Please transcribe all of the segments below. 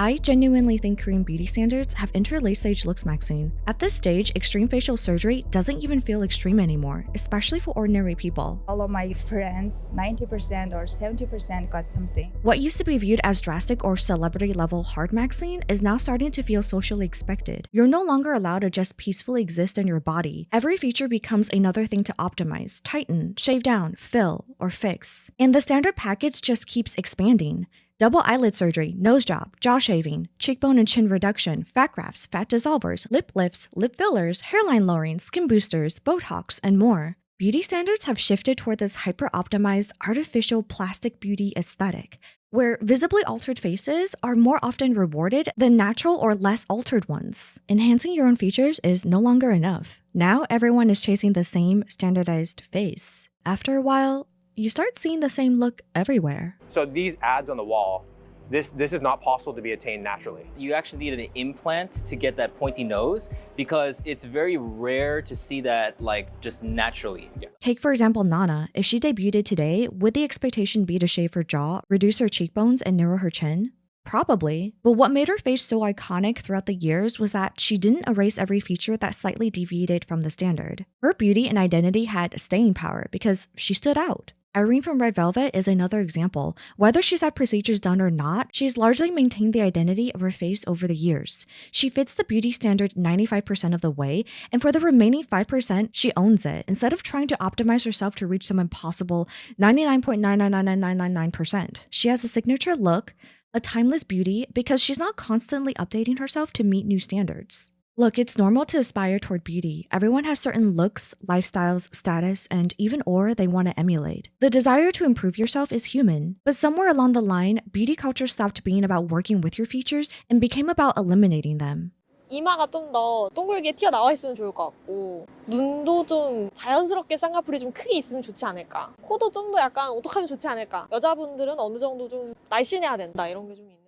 I genuinely think Korean beauty standards have entered late-stage looksmaxxing. At this stage, extreme facial surgery doesn't even feel extreme anymore, especially for ordinary people. All of my friends, 90% or 70% got something. What used to be viewed as drastic or celebrity-level hard maxing is now starting to feel socially expected. You're no longer allowed to just peacefully exist in your body. Every feature becomes another thing to optimize, tighten, shave down, fill, or fix. And the standard package just keeps expanding. Double eyelid surgery, nose job, jaw shaving, cheekbone and chin reduction, fat grafts, fat dissolvers, lip lifts, lip fillers, hairline lowering, skin boosters, Botox, and more. Beauty standards have shifted toward this hyper-optimized, artificial plastic beauty aesthetic, where visibly altered faces are more often rewarded than natural or less altered ones. Enhancing your own features is no longer enough. Now everyone is chasing the same standardized face. After a while, you start seeing the same look everywhere. So these ads on the wall, this is not possible to be attained naturally. You actually need an implant to get that pointy nose because it's very rare to see that just naturally. Yeah. Take for example Nana. If she debuted today, would the expectation be to shave her jaw, reduce her cheekbones, and narrow her chin? Probably. But what made her face so iconic throughout the years was that she didn't erase every feature that slightly deviated from the standard. Her beauty and identity had staying power because she stood out. Irene from Red Velvet is another example. Whether she's had procedures done or not, she's largely maintained the identity of her face over the years. She fits the beauty standard 95% of the way, and for the remaining 5%, she owns it, instead of trying to optimize herself to reach some impossible 99.9999999%. She has a signature look, a timeless beauty, because she's not constantly updating herself to meet new standards. Look, it's normal to aspire toward beauty. Everyone has certain looks, lifestyles, status, and even aura they want to emulate. The desire to improve yourself is human, but somewhere along the line, beauty culture stopped being about working with your features and became about eliminating them. 이마가 좀 더 동글게 튀어나와 있으면 좋을 것 같고 눈도 좀 자연스럽게 쌍꺼풀이 좀 크게 있으면 좋지 않을까. 코도 좀 더 약간 오똑하면 좋지 않을까. 여자분들은 어느 정도 좀 날씬해야 된다 이런 게 좀 있는 것 같아요.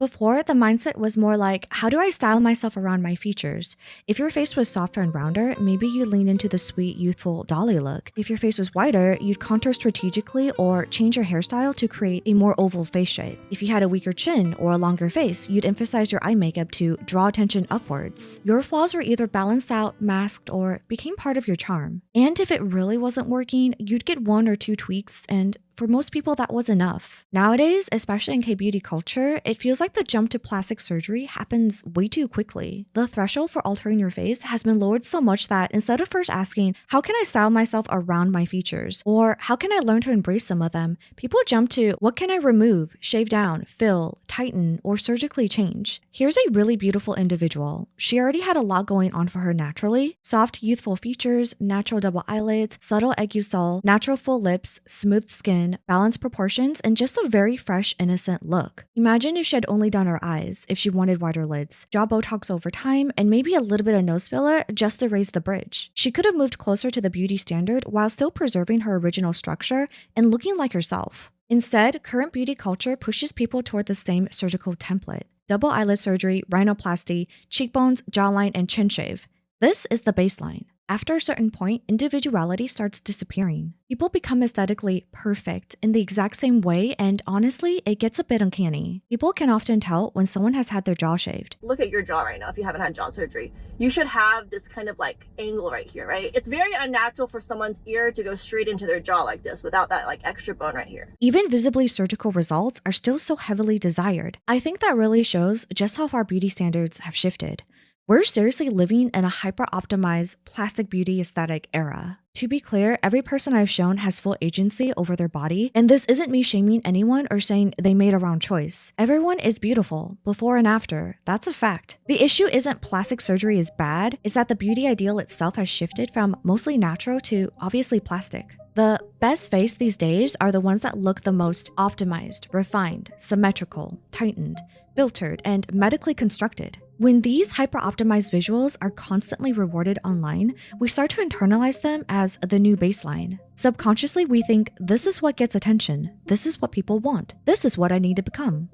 Before, the mindset was more like, how do I style myself around my features? If your face was softer and rounder, maybe you'd lean into the sweet, youthful dolly look. If your face was wider, you'd contour strategically or change your hairstyle to create a more oval face shape. If you had a weaker chin or a longer face, you'd emphasize your eye makeup to draw attention upwards. Your flaws were either balanced out, masked, or became part of your charm. And if it really wasn't working, you'd get 1 or 2 tweaks, and for most people, that was enough. Nowadays, especially in K-beauty culture, it feels like the jump to plastic surgery happens way too quickly. The threshold for altering your face has been lowered so much that instead of first asking, how can I style myself around my features? Or how can I learn to embrace some of them? People jump to, what can I remove, shave down, fill, tighten, or surgically change? Here's a really beautiful individual. She already had a lot going on for her naturally. Soft, youthful features, natural double eyelids, subtle aegusol, natural full lips, smooth skin, balanced proportions, and just a very fresh, innocent look. Imagine if she had only done her eyes, if she wanted wider lids, jaw Botox over time, and maybe a little bit of nose filler just to raise the bridge. She could have moved closer to the beauty standard while still preserving her original structure and looking like herself. Instead, current beauty culture pushes people toward the same surgical template: double eyelid surgery, rhinoplasty, cheekbones, jawline, and chin shave. This is the baseline. After a certain point, individuality starts disappearing. People become aesthetically perfect in the exact same way, and honestly, it gets a bit uncanny. People can often tell when someone has had their jaw shaved. Look at your jaw right now if you haven't had jaw surgery. You should have this kind of angle right here, right? It's very unnatural for someone's ear to go straight into their jaw like this without that extra bone right here. Even visibly surgical results are still so heavily desired. I think that really shows just how far beauty standards have shifted. We're seriously living in a hyper-optimized plastic beauty aesthetic era. To be clear, every person I've shown has full agency over their body, and this isn't me shaming anyone or saying they made a wrong choice. Everyone is beautiful, before and after. That's a fact. The issue isn't plastic surgery is bad, it's that the beauty ideal itself has shifted from mostly natural to obviously plastic. The best face these days are the ones that look the most optimized, refined, symmetrical, tightened, filtered, and medically constructed. When these hyper-optimized visuals are constantly rewarded online, we start to internalize them as the new baseline. Subconsciously, we think, this is what gets attention, this is what people want, this is what I need to become.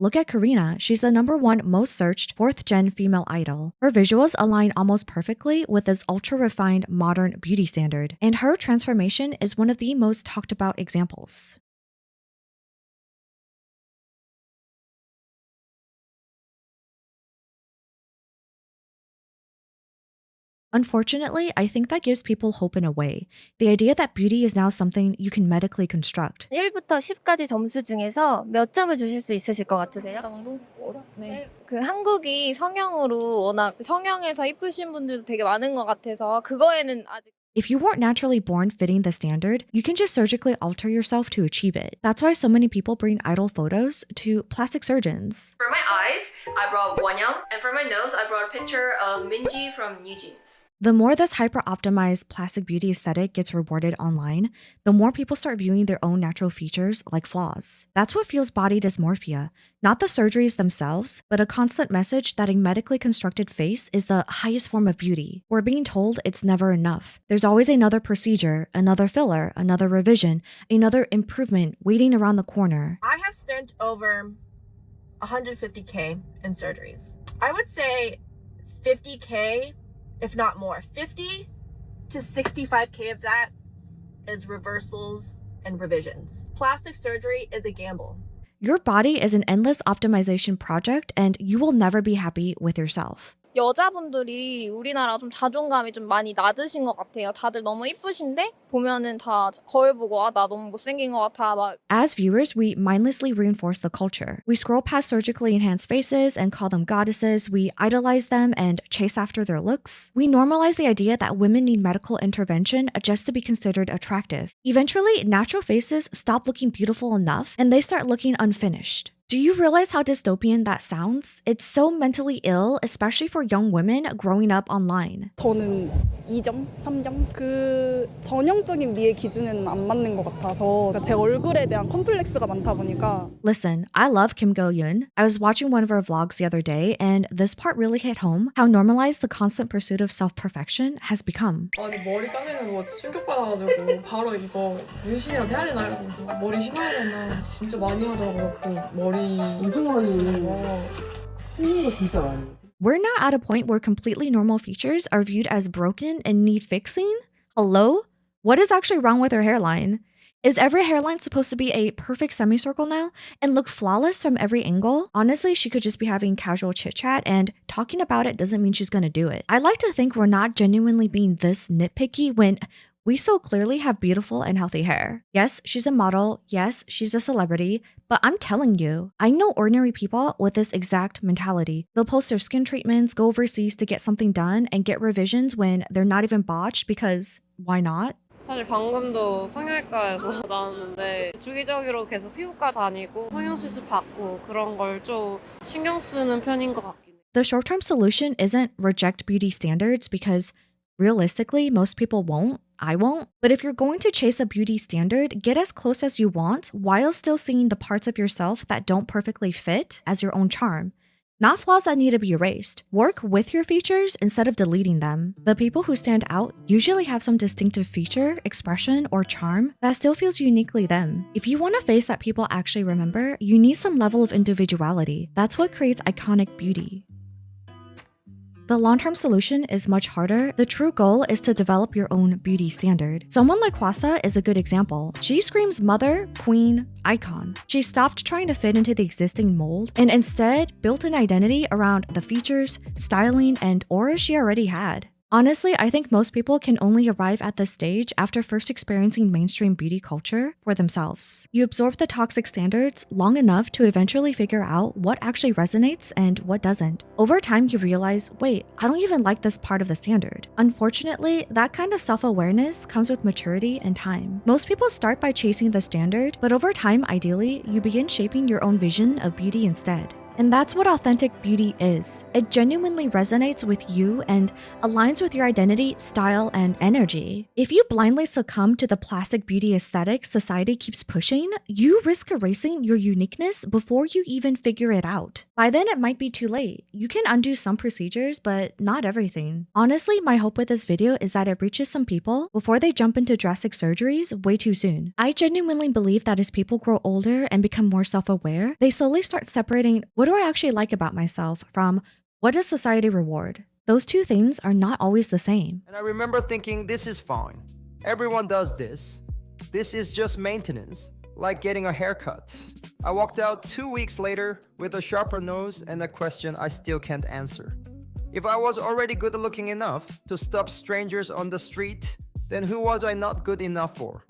Look at Karina, she's the #1 most searched 4th-gen female idol. Her visuals align almost perfectly with this ultra-refined modern beauty standard, and her transformation is one of the most talked about examples. Unfortunately, I think that gives people hope in a way. The idea that beauty is now something you can medically construct. 1부터 10까지 점수 중에서 몇 점을 주실 수 있으실 것 같으세요? 정도? 네. 그 한국이 성형으로 워낙 성형에서 이쁘신 분들도 되게 많은 것 같아서 그거에는 아직 If you weren't naturally born fitting the standard, you can just surgically alter yourself to achieve it. That's why so many people bring idol photos to plastic surgeons. For my eyes, I brought Wonyoung, and for my nose, I brought a picture of Minji from New Jeans. The more this hyper-optimized plastic beauty aesthetic gets rewarded online, the more people start viewing their own natural features like flaws. That's what fuels body dysmorphia, not the surgeries themselves, but a constant message that a medically constructed face is the highest form of beauty. We're being told it's never enough. There's always another procedure, another filler, another revision, another improvement waiting around the corner. I have spent over 150K in surgeries. I would say 50K, if not more. 50 to 65K of that is reversals and revisions. Plastic surgery is a gamble. Your body is an endless optimization project, and you will never be happy with yourself. 여자분들이 우리나라 좀 자존감이 좀 많이 낮으신 것 같아요. 다들 너무 이쁘신데 보면은 다 거울 보고 나 너무 못생긴 것 같아 막. As viewers, we mindlessly reinforce the culture. We scroll past surgically enhanced faces and call them goddesses. We idolize them and chase after their looks. We normalize the idea that women need medical intervention just to be considered attractive. Eventually, natural faces stop looking beautiful enough and they start looking unfinished. Do you realize how dystopian that sounds? It's so mentally ill, especially for young women growing up online. 저는 2점, 3점? 그 전형적인 미의 기준에는 안 맞는 것 같아서 제 얼굴에 대한 컴플렉스가 많다 보니까. Listen, I love Kim Go-eun. I was watching one of her vlogs the other day, and this part really hit home how normalized the constant pursuit of self-perfection has become. 아니 머리 감는 거 충격받아가지고 바로 이거 유신이라도 해야 되나 이러면서 머리 심어야 되나 진짜 많이 하더라고요. 그 머리 엄청 많이 있는 거 쓰는 거 진짜 많이. We're now at a point where completely normal features are viewed as broken and need fixing? Hello? What is actually wrong with her hairline? Is every hairline supposed to be a perfect semicircle now and look flawless from every angle? Honestly, she could just be having casual chit-chat, and talking about it doesn't mean she's gonna do it. I like to think we're not genuinely being this nitpicky when we so clearly have beautiful and healthy hair. Yes, she's a model. Yes, she's a celebrity. But I'm telling you, I know ordinary people with this exact mentality. They'll post their skin treatments, go overseas to get something done, and get revisions when they're not even botched because why not? 사실 방금도 성형외과에서 나왔는데 주기적으로 계속 피부과 다니고 성형시술 받고 그런 걸 좀 신경 쓰는 편인 것 같긴 해요. The short-term solution isn't reject beauty standards because realistically, most people won't. I won't. But if you're going to chase a beauty standard, get as close as you want while still seeing the parts of yourself that don't perfectly fit as your own charm. Not flaws that need to be erased. Work with your features instead of deleting them. The people who stand out usually have some distinctive feature, expression, or charm that still feels uniquely them. If you want a face that people actually remember, you need some level of individuality. That's what creates iconic beauty. The long-term solution is much harder. The true goal is to develop your own beauty standard. Someone like Hwasa is a good example. She screams mother, queen, icon. She stopped trying to fit into the existing mold and instead built an identity around the features, styling, and aura she already had. Honestly, I think most people can only arrive at this stage after first experiencing mainstream beauty culture for themselves. You absorb the toxic standards long enough to eventually figure out what actually resonates and what doesn't. Over time, you realize, wait, I don't even like this part of the standard. Unfortunately, that kind of self-awareness comes with maturity and time. Most people start by chasing the standard, but over time, ideally, you begin shaping your own vision of beauty instead. And that's what authentic beauty is. It genuinely resonates with you and aligns with your identity, style, and energy. If you blindly succumb to the plastic beauty aesthetic society keeps pushing, you risk erasing your uniqueness before you even figure it out. By then, it might be too late. You can undo some procedures, but not everything. Honestly, my hope with this video is that it reaches some people before they jump into drastic surgeries way too soon. I genuinely believe that as people grow older and become more self-aware, they slowly start separating what do I actually like about myself from what does society reward? Those two things are not always the same. And I remember thinking, this is fine. Everyone does this. This is just maintenance, like getting a haircut. I walked out 2 weeks later with a sharper nose and a question I still can't answer. If I was already good looking enough to stop strangers on the street, then who was I not good enough for?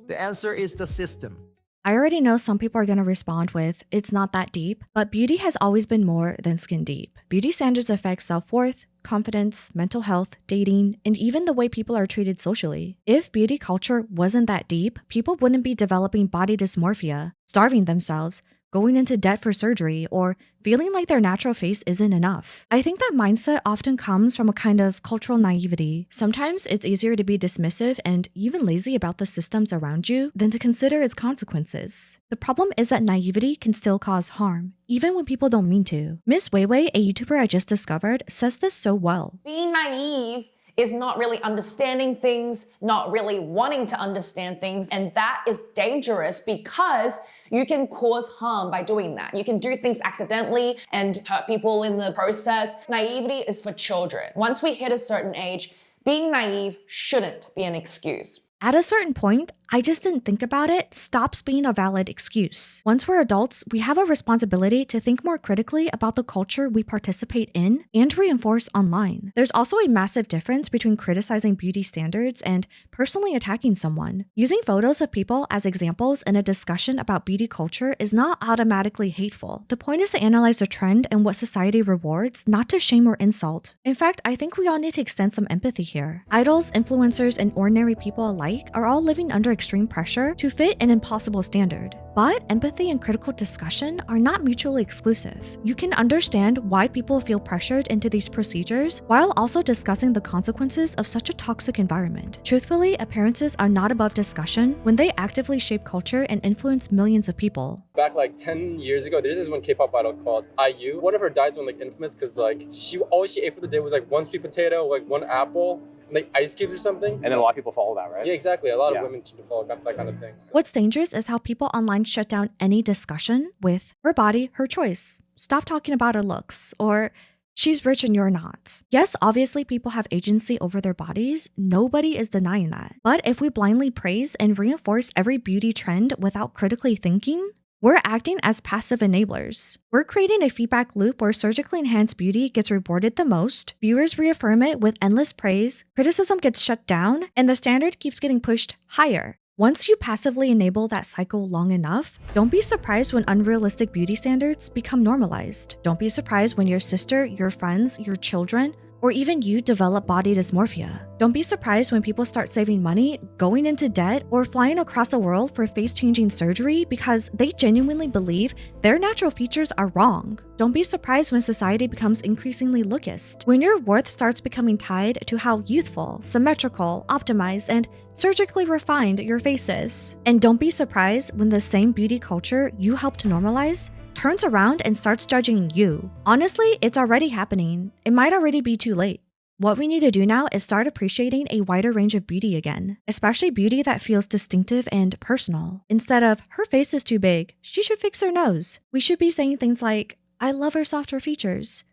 The answer is the system. I already know some people are going to respond with, it's not that deep, but beauty has always been more than skin deep. Beauty standards affect self-worth, confidence, mental health, dating, and even the way people are treated socially. If beauty culture wasn't that deep, people wouldn't be developing body dysmorphia, starving themselves, going into debt for surgery, or feeling like their natural face isn't enough. I think that mindset often comes from a kind of cultural naivety. Sometimes it's easier to be dismissive and even lazy about the systems around you than to consider its consequences. The problem is that naivety can still cause harm, even when people don't mean to. Miss Weiwei, a YouTuber I just discovered, says this so well. Being naive is not really understanding things, not really wanting to understand things, and that is dangerous because you can cause harm by doing that. You can do things accidentally and hurt people in the process. Naivety is for children. Once we hit a certain age, being naive shouldn't be an excuse. At a certain point, I just didn't think about it stops being a valid excuse. Once we're adults, we have a responsibility to think more critically about the culture we participate in and reinforce online. There's also a massive difference between criticizing beauty standards and personally attacking someone. Using photos of people as examples in a discussion about beauty culture is not automatically hateful. The point is to analyze the trend and what society rewards, not to shame or insult. In fact, I think we all need to extend some empathy here. Idols, influencers, and ordinary people alike are all living under extreme pressure to fit an impossible standard. But empathy and critical discussion are not mutually exclusive. You can understand why people feel pressured into these procedures while also discussing the consequences of such a toxic environment. Truthfully, appearances are not above discussion when they actively shape culture and influence millions of people. Back like 10 years ago, there's this one K-pop idol called IU. One of her diets went like infamous because like all she ate for the day was like one sweet potato, like one apple, like ice cubes or something. And then a lot of people follow that, right? Yeah, exactly. A lot of women tend to follow that kind of thing. So. What's dangerous is how people online shut down any discussion with her body, her choice. Stop talking about her looks, or she's rich and you're not. Yes, obviously people have agency over their bodies. Nobody is denying that. But if we blindly praise and reinforce every beauty trend without critically thinking, we're acting as passive enablers. We're creating a feedback loop where surgically enhanced beauty gets rewarded the most, viewers reaffirm it with endless praise, criticism gets shut down, and the standard keeps getting pushed higher. Once you passively enable that cycle long enough, don't be surprised when unrealistic beauty standards become normalized. Don't be surprised when your sister, your friends, your children, or even you develop body dysmorphia. Don't be surprised when people start saving money, going into debt, or flying across the world for face-changing surgery because they genuinely believe their natural features are wrong. Don't be surprised when society becomes increasingly lookist, when your worth starts becoming tied to how youthful, symmetrical, optimized, and surgically refined your face is. And don't be surprised when the same beauty culture you helped normalize turns around and starts judging you. Honestly, it's already happening. It might already be too late. What we need to do now is start appreciating a wider range of beauty again, especially beauty that feels distinctive and personal. Instead of, her face is too big, she should fix her nose. We should be saying things like, I love her softer features.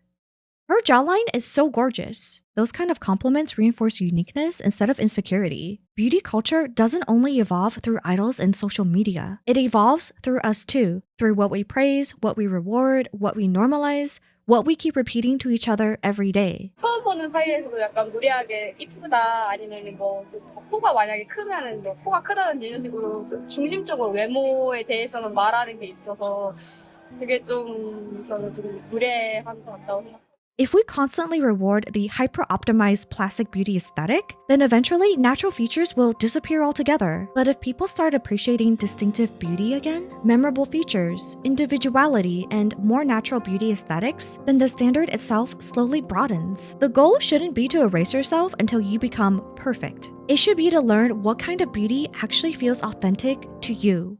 Her jawline is so gorgeous. Those kind of compliments reinforce uniqueness instead of insecurity. Beauty culture doesn't only evolve through idols and social media. It evolves through us too, through what we praise, what we reward, what we normalize, what we keep repeating to each other every day. 처음 보는 사이에서도 약간 무리하게 이쁘다 아니면 뭐 코가 만약에 크면은 뭐 코가 크다든지 이런 식으로 좀 중심적으로 외모에 대해서는 말하는 게 있어서 그게 좀 저는 좀 무례한 것 같다고 생각해요. If we constantly reward the hyper-optimized plastic beauty aesthetic, then eventually natural features will disappear altogether. But if people start appreciating distinctive beauty again, memorable features, individuality, and more natural beauty aesthetics, then the standard itself slowly broadens. The goal shouldn't be to erase yourself until you become perfect. It should be to learn what kind of beauty actually feels authentic to you.